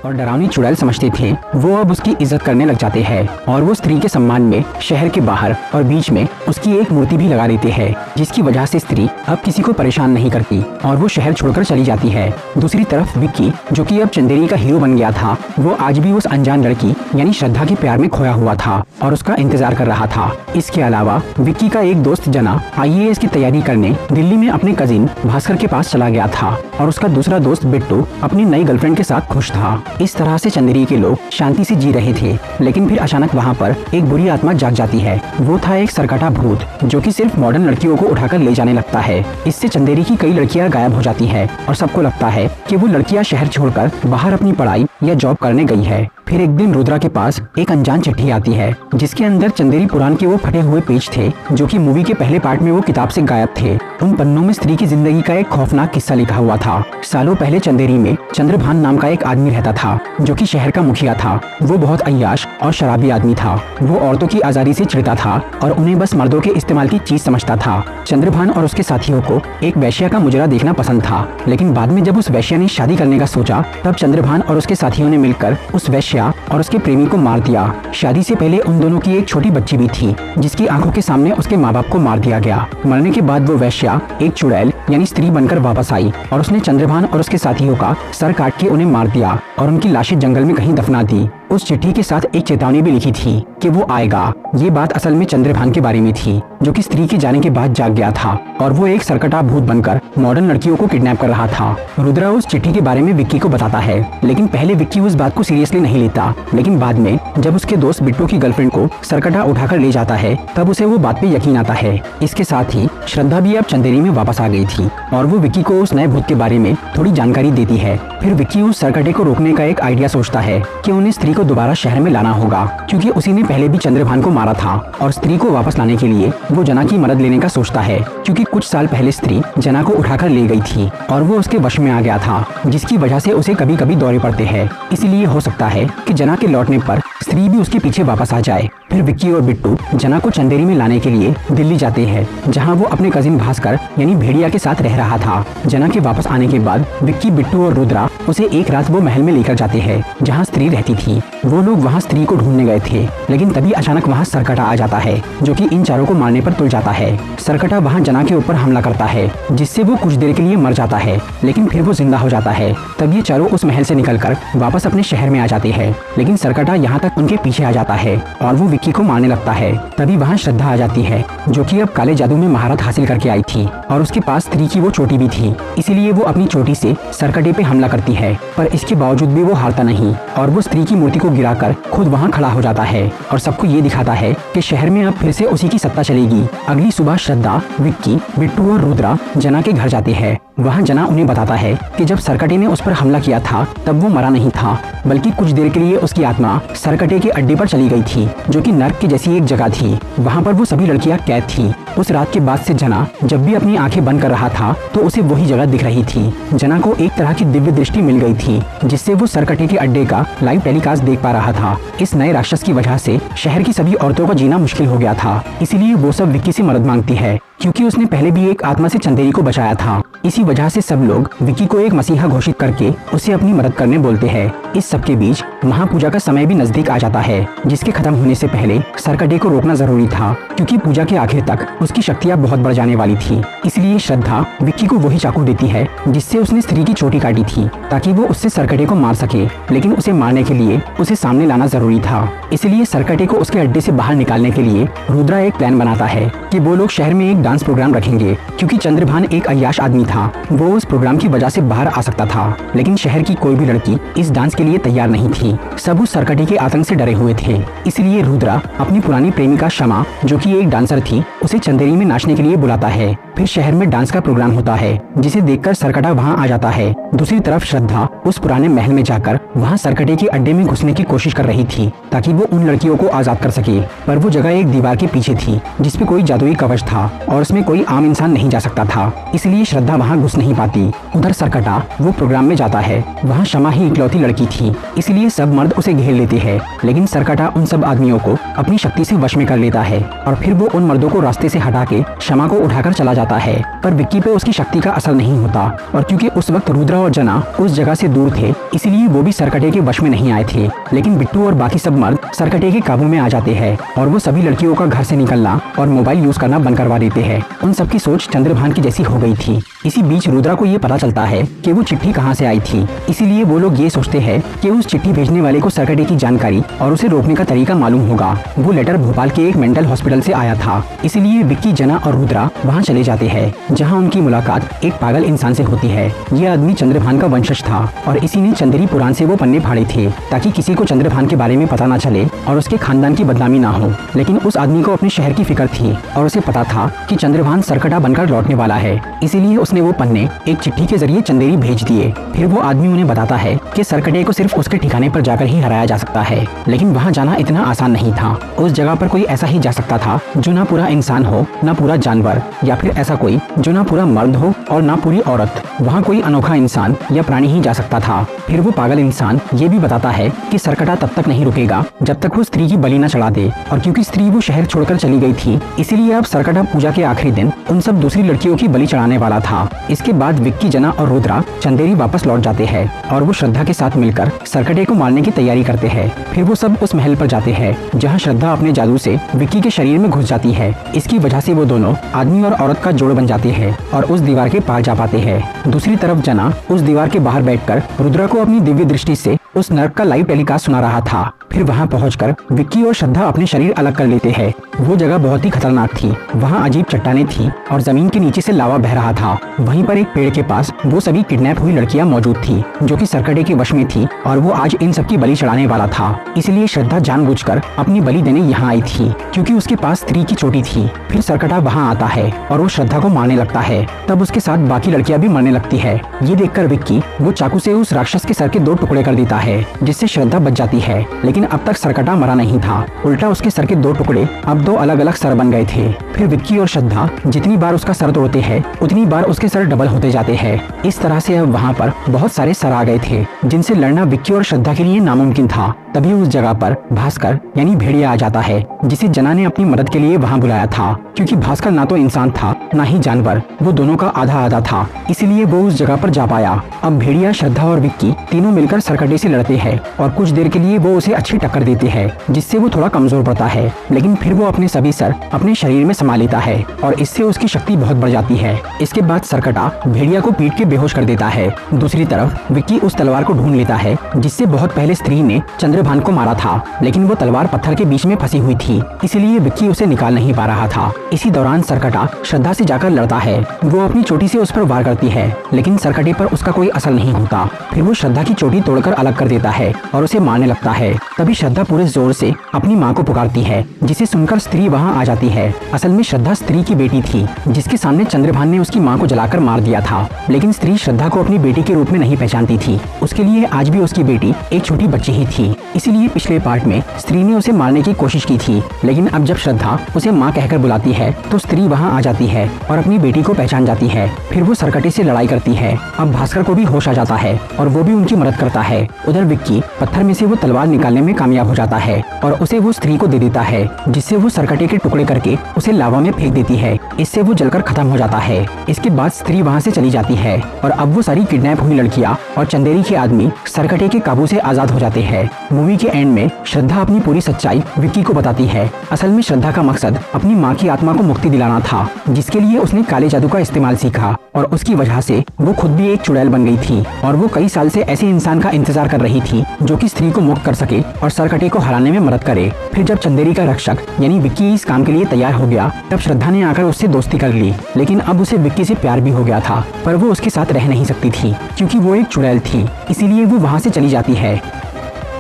और डरावनी चुड़ैल समझते थे वो अब उसकी इज्जत करने लग जाते हैं और वो स्त्री के सम्मान में शहर के बाहर और बीच में उसकी एक मूर्ति भी लगा देते हैं, जिसकी वजह से स्त्री अब किसी को परेशान नहीं करती और वो शहर छोड़कर चली जाती है। दूसरी तरफ विक्की, जो कि अब चंदेरी का हीरो बन गया था, वो आज भी उस अनजान लड़की यानी श्रद्धा के प्यार में खोया हुआ था और उसका इंतजार कर रहा था। इसके अलावा विक्की का एक दोस्त जना IAS की तैयारी करने दिल्ली में अपने कजिन भास्कर के पास चला गया था और उसका दूसरा दोस्त बिट्टू अपनी नई गर्लफ्रेंड के साथ खुश था। इस तरह से चंदेरी के लोग शांति से जी रहे थे, लेकिन फिर अचानक वहाँ पर एक बुरी आत्मा जाग जाती है। वो था एक सरकटा भूत, जो कि सिर्फ मॉडर्न लड़कियों को उठाकर ले जाने लगता है। इससे चंदेरी की कई लड़कियां गायब हो जाती है और सबको लगता है कि वो लड़कियां शहर छोड़कर बाहर अपनी पढ़ाई या जॉब करने गई है। फिर एक दिन रुद्रा के पास एक अनजान चिट्ठी आती है, जिसके अंदर चंदेरी पुराण के वो फटे हुए पेज थे जो कि मूवी के पहले पार्ट में वो किताब से गायब थे। उन पन्नों में स्त्री की जिंदगी का एक खौफनाक किस्सा लिखा हुआ था। सालों पहले चंदेरी में चंद्रभान नाम का एक आदमी रहता था, जो कि शहर का मुखिया था। वो बहुत अय्याश और शराबी आदमी था। वो औरतों की आजादी से चिढ़ता था और उन्हें बस मर्दों के इस्तेमाल की चीज समझता था। चंद्रभान और उसके साथियों को एक वैश्या का मुजरा देखना पसंद था, लेकिन बाद में जब उस वैश्या ने शादी करने का सोचा, तब चंद्रभान और उसके साथियों ने मिलकर उस वैश्या और उसके प्रेमी को मार दिया। शादी से पहले उन दोनों की एक छोटी बच्ची भी थी, जिसकी आंखों के सामने उसके माँ बाप को मार दिया गया। मरने के बाद वो वैश्या एक चुड़ैल यानी स्त्री बनकर वापस आई और उसने चंद्रभान और उसके साथियों का सर काट के उन्हें मार दिया और उनकी लाशें जंगल में कहीं दफना दी। उस चिट्ठी के साथ एक चेतावनी भी लिखी थी कि वो आएगा। ये बात असल में चंद्रभान के बारे में थी, जो कि स्त्री के जाने के बाद जाग गया था और वो एक सरकटा भूत बनकर मॉडर्न लड़कियों को किडनैप कर रहा था। रुद्रा उस चिट्ठी के बारे में विक्की को बताता है, लेकिन पहले विक्की उस बात को सीरियसली नहीं लेता। लेकिन बाद में जब उसके दोस्त बिट्टू की गर्लफ्रेंड को सरकटा उठाकर ले जाता है, तब उसे वो बात पे यकीन आता है। इसके साथ ही श्रद्धा भी अब चंदेरी में वापस आ गई थी और वो विक्की को उस नए भूत के बारे में थोड़ी जानकारी देती है। फिर विक्की उस सरकटे को रोकने का एक आइडिया सोचता है कि उन्हें स्त्री को दोबारा शहर में लाना होगा, क्योंकि उसी ने पहले भी चंद्रभान को मारा था। और स्त्री को वापस लाने के लिए वो जना की मदद लेने का सोचता है, क्योंकि कुछ साल पहले स्त्री जना को उठाकर ले गई थी और वो उसके वश में आ गया था, जिसकी वजह से उसे कभी कभी दौरे पड़ते हैं। इसलिए हो सकता है कि जना के लौटने पर स्त्री भी उसके पीछे वापस आ जाए। फिर विक्की और बिट्टू जना को चंदेरी में लाने के लिए दिल्ली जाते हैं, जहां वो अपने कजिन भास्कर यानी भेड़िया के साथ रह रहा था। जना के वापस आने के बाद विक्की, बिट्टू और रुद्रा उसे एक रात वो महल में लेकर जाते हैं जहां स्त्री रहती थी। वो लोग वहां स्त्री को ढूंढने गए थे, लेकिन तभी अचानक वहां सरकटा आ जाता है, जो कि इन चारों को मारने पर तुल जाता है। सरकटा वहां जना के ऊपर हमला करता है, जिससे वो कुछ देर के लिए मर जाता है, लेकिन फिर वो जिंदा हो जाता है। तब ये चारों उस महल से निकलकर वापस अपने शहर में आ जाते हैं, लेकिन सरकटा यहाँ तक उनके पीछे आ जाता है और वो विक्की को मारने लगता है। तभी वहाँ श्रद्धा आ जाती है, जो कि अब काले जादू में महारत हासिल करके आई थी और उसके पास स्त्री की वो चोटी भी थी। इसीलिए वो अपनी चोटी से सरकटे पे हमला करती है, पर इसके बावजूद भी वो हारता नहीं और वो स्त्री की मूर्ति को गिराकर खुद वहाँ खड़ा हो जाता है और सबको ये दिखाता है कि शहर में अब फिर से उसी की सत्ता चलेगी। अगली सुबह श्रद्धा, विक्की, बिट्टू और रुद्रा जना के घर जाते हैं। वहाँ जना उन्हें बताता है कि जब सरकटे ने उस पर हमला किया था, तब वो मरा नहीं था, बल्कि कुछ देर के लिए उसकी आत्मा सरकटे के अड्डे पर चली गई थी, जो कि नर्क की जैसी एक जगह थी। वहाँ पर वो सभी लड़कियाँ कैद थी। उस रात के बाद से जना जब भी अपनी आंखें बंद कर रहा था, तो उसे वही जगह दिख रही थी। जना को एक तरह की दिव्य दृष्टि मिल गई थी, जिससे वो सरकटे के अड्डे का लाइव टेलीकास्ट देख पा रहा था। इस नए राक्षस की वजह से शहर की सभी औरतों का जीना मुश्किल हो गया था। इसीलिए वो सब विक्की से मदद मांगती है, क्योंकि उसने पहले भी एक आत्मा से चंदेरी को बचाया था। इसी वजह से सब लोग विक्की को एक मसीहा घोषित करके उसे अपनी मदद करने बोलते हैं। इस सब के बीच महापूजा का समय भी नजदीक आ जाता है, जिसके खत्म होने से पहले सरकटे को रोकना जरूरी था, क्योंकि पूजा के आखिर तक उसकी शक्तियाँ बहुत बढ़ जाने वाली थी। इसलिए श्रद्धा विक्की को वही चाकू देती है जिससे उसने स्त्री की चोटी काटी थी, ताकि वो उससे सरकटे को मार सके। लेकिन उसे मारने के लिए उसे सामने लाना जरूरी था। इसलिए सरकटे को उसके अड्डे से बाहर निकालने के लिए रुद्रा एक प्लान बनाता है कि वो लोग शहर में एक डांस प्रोग्राम रखेंगे, क्योंकि चंद्रभान एक अय्याश आदमी था। वो उस प्रोग्राम की वजह से बाहर आ सकता था, लेकिन शहर की कोई भी लड़की इस डांस के लिए तैयार नहीं थी। सब उस सरकटे के आतंक से डरे हुए थे। इसलिए रुद्रा अपनी पुरानी प्रेमिका शमा, जो कि एक डांसर थी, उसे चंदेरी में नाचने के लिए बुलाता है। फिर शहर में डांस का प्रोग्राम होता है, जिसे देखकर सरकटा वहाँ आ जाता है। दूसरी तरफ श्रद्धा उस पुराने महल में जाकर वहाँ सरकटे के अड्डे में घुसने की कोशिश कर रही थी, ताकि वो उन लड़कियों को आजाद कर सके। पर वो जगह एक दीवार के पीछे थी, जिसपे कोई जादुई कवच था और उसमें कोई आम इंसान नहीं जा सकता था। इसलिए श्रद्धा वहाँ घुस नहीं पाती। उधर सरकटा वो प्रोग्राम में जाता है। वहाँ शमा ही इकलौती लड़की थी, इसलिए सब मर्द उसे घेर लेते हैं। लेकिन सरकटा उन सब आदमियों को अपनी शक्ति से वश में कर लेता है और फिर वो उन मर्दों को रास्ते से हटा के शमा को उठाकर चला जाता है। पर विक्की पे उसकी शक्ति का असर नहीं होता और क्योंकि उस वक्त रुद्रा और जना उस जगह से दूर थे, इसलिए वो भी सरकटे के वश में नहीं आए थे। लेकिन बिट्टू और बाकी सब मर्द सरकटे के काबू में आ जाते हैं और वो सभी लड़कियों का घर से निकलना और मोबाइल यूज करना बंद करवा देते हैं। उन सबकी सोच चंद्रभान की जैसी हो गई थी। इसी बीच रुद्रा को ये पता चलता है कि वो चिट्ठी कहाँ से आई थी, इसीलिए वो लोग ये सोचते हैं कि उस चिट्ठी भेजने वाले को सरकटे की जानकारी और उसे रोकने का तरीका मालूम होगा। वो लेटर भोपाल के एक मेंटल हॉस्पिटल से आया था, इसलिए विक्की, जना और रुद्रा वहाँ चले जाते हैं, जहाँ उनकी मुलाकात एक पागल इंसान से होती है। ये आदमी चंद्रभान का वंशज था और इसी ने चंदेरी पुराण से वो पन्ने फाड़े थे ताकि किसी को चंद्रभान के बारे में पता न चले और उसके खानदान की बदनामी ना हो। लेकिन उस आदमी को अपने शहर की फिक्र थी और उसे पता था कि चंद्रभान सरकटा बनकर लौटने वाला है, इसीलिए उसने वो पन्ने एक चिट्ठी के जरिए चंदेरी भेज दिए। फिर वो आदमी उन्हें बताता है कि सरकटे को सिर्फ उसके ठिकाने पर जाकर ही हराया जा सकता है, लेकिन वहाँ जाना इतना आसान नहीं था। उस जगह पर कोई ऐसा ही जा सकता था जो ना पूरा इंसान हो ना पूरा जानवर, या फिर ऐसा कोई जो ना पूरा मर्द हो और ना पूरी औरत। वहाँ कोई अनोखा इंसान या प्राणी ही जा सकता था। फिर वो पागल इंसान ये भी बताता है कि सरकटा तब तक नहीं रुकेगा जब तक वो स्त्री की बलि न चढ़ा दे, और क्योंकि स्त्री वो शहर छोड़कर चली गई थी, इसीलिए अब सरकटा पूजा के आखिरी दिन उन सब दूसरी लड़कियों की बलि चढ़ाने वाला था। इसके बाद विक्की, जना और रुद्रा चंदेरी वापस लौट जाते हैं और वो श्रद्धा के साथ मिलकर सरकटे को मारने की तैयारी करते हैं। फिर वो सब उस महल पर जाते हैं जहाँ श्रद्धा अपने जादू से विक्की के शरीर में घुस जाती है। इसकी वजह से वो दोनों आदमी और औरत का जोड़ बन जाते हैं और उस दीवार के पार जा पाते हैं। दूसरी तरफ जना उस दीवार के बाहर बैठकर रुद्रा को अपनी दिव्य दृष्टि से उस नर्क का लाइव टेलीकास्ट सुना रहा था। फिर वहाँ पहुंचकर विक्की और श्रद्धा अपने शरीर अलग कर लेते हैं। वो जगह बहुत ही खतरनाक थी, वहाँ अजीब चट्टानें थी और जमीन के नीचे से लावा बह रहा था। वहीं पर एक पेड़ के पास वो सभी किडनैप हुई लड़कियां मौजूद थी जो कि सरकटे के वश में थी और वो आज इन सबकी बलि चढ़ाने वाला था। इसलिए श्रद्धा जानबूझकर अपनी बलि देने यहाँ आई थी क्योंकि उसके पास स्त्री की चोटी थी। फिर सरकटा वहाँ आता है और वो श्रद्धा को मारने लगता है, तब उसके साथ बाकी लड़कियां भी मरने लगती है। ये देखकर विक्की वो चाकू से उस राक्षस के सर के 2 टुकड़े कर देता है, जिससे श्रद्धा बच जाती है। लेकिन अब तक सरकटा मरा नहीं था, उल्टा उसके सर के 2 टुकड़े अब 2 अलग अलग सर बन गए थे। फिर विक्की और श्रद्धा जितनी बार उसका सर तोड़ते हैं उतनी बार उसके सर डबल होते जाते हैं। इस तरह से अब वहाँ पर बहुत सारे सर आ गए थे जिनसे लड़ना विक्की और श्रद्धा के लिए नामुमकिन था। तभी उस जगह पर भास्कर यानी भेड़िया आ जाता है, जिसे जना ने अपनी मदद के लिए वहाँ बुलाया था। क्योंकि भास्कर ना तो इंसान था ना ही जानवर, वो दोनों का आधा आधा था, इसीलिए वो उस जगह पर जा पाया। अब भेड़िया, श्रद्धा और विक्की तीनों मिलकर सरकटे से लड़ते हैं और कुछ देर के लिए वो उसे अच्छी टक्कर देते हैं, जिससे वो थोड़ा कमजोर पड़ता है। लेकिन फिर वो अपने सभी सर अपने शरीर में समा लेता है और इससे उसकी शक्ति बहुत बढ़ जाती है। इसके बाद सरकटा भेड़िया को पीट के बेहोश कर देता है। दूसरी तरफ विक्की उस तलवार को ढूंढ लेता है जिससे बहुत पहले स्त्री ने चंद्रभान को मारा था, लेकिन वो तलवार पत्थर के बीच में फंसी हुई थी, इसलिए विक्की उसे निकाल नहीं पा रहा था। इसी दौरान सरकटा श्रद्धा से जाकर लड़ता है। वो अपनी चोटी से उस पर वार करती है, लेकिन सरकटे पर उसका कोई असर नहीं होता। फिर वो श्रद्धा की चोटी तोड़कर अलग कर देता है और उसे मारने लगता है। तभी श्रद्धा पूरे जोर से अपनी माँ को पुकारती है, जिसे सुनकर स्त्री वहाँ आ जाती है। असल में श्रद्धा स्त्री की बेटी थी, जिसके सामने चंद्रभान ने उसकी माँ को जलाकर मार दिया था। लेकिन स्त्री श्रद्धा को अपनी बेटी के रूप में नहीं पहचानती थी, उसके लिए आज भी उसकी बेटी एक छोटी बच्ची ही थी। इसीलिए पिछले पार्ट में स्त्री ने उसे मारने की कोशिश की थी, लेकिन अब जब श्रद्धा उसे माँ कहकर बुलाती है तो स्त्री वहाँ आ जाती है और अपनी बेटी को पहचान जाती है। फिर वो सरकटे से लड़ाई करती है। अब भास्कर को भी होश आ जाता है और वो भी उनकी मदद करता है। उधर विक्की पत्थर में से वो तलवार निकालने में कामयाब हो जाता है और उसे वो स्त्री को दे देता है, जिससे वो सरकटे के टुकड़े करके उसे लावा में फेंक देती है। इससे वो जलकर खत्म हो जाता है। इसके बाद स्त्री वहाँ से चली जाती है और अब वो सारी किडनैप हुई लड़कियाँ और चंदेरी के आदमी सरकटे के काबू से आजाद हो जाते हैं। मूवी के एंड में श्रद्धा अपनी पूरी सच्चाई विक्की को बताती है। असल में श्रद्धा का मकसद अपनी माँ की आत्मा को मुक्ति दिलाना था, जिसके लिए उसने काले जादू का इस्तेमाल सीखा और उसकी वजह से वो खुद भी एक चुड़ैल बन गई थी और वो कई साल से ऐसे इंसान का इंतजार कर रही थी जो कि स्त्री को मुक्त कर सके और सरकटे को हराने में मदद करे। फिर जब चंदेरी का रक्षक यानी विक्की इस काम के लिए तैयार हो गया, तब श्रद्धा ने आकर उससे दोस्ती कर ली। लेकिन अब उसे विक्की से प्यार भी हो गया था, पर वो उसके साथ रह नहीं सकती थी क्योंकि वो एक चुड़ैल थी, इसीलिए वो वहाँ से चली जाती है।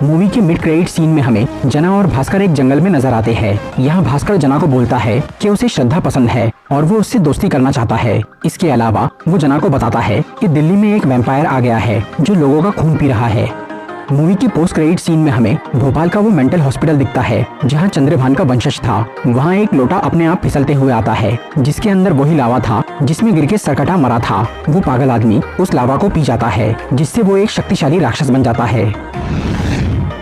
मूवी के मिड क्रेडिट सीन में हमें जना और भास्कर एक जंगल में नजर आते हैं। यहाँ भास्कर जना को बोलता है कि उसे श्रद्धा पसंद है और वो उससे दोस्ती करना चाहता है। इसके अलावा वो जना को बताता है कि दिल्ली में एक वैम्पायर आ गया है जो लोगों का खून पी रहा है। मूवी के पोस्ट क्रेडिट सीन में हमें भोपाल का वो मेंटल हॉस्पिटल दिखता है जहाँ चंद्रभान का वंशज था। वहाँ एक लोटा अपने आप फिसलते हुए आता है, जिसके अंदर वही लावा था जिसमें गिर के सरकटा मरा था। वो पागल आदमी उस लावा को पी जाता है, जिससे वो एक शक्तिशाली राक्षस बन जाता है।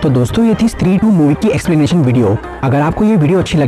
तो दोस्तों ये थी स्त्री 2 मूवी की एक्सप्लेनेशन वीडियो। अगर आपको ये वीडियो अच्छी लगी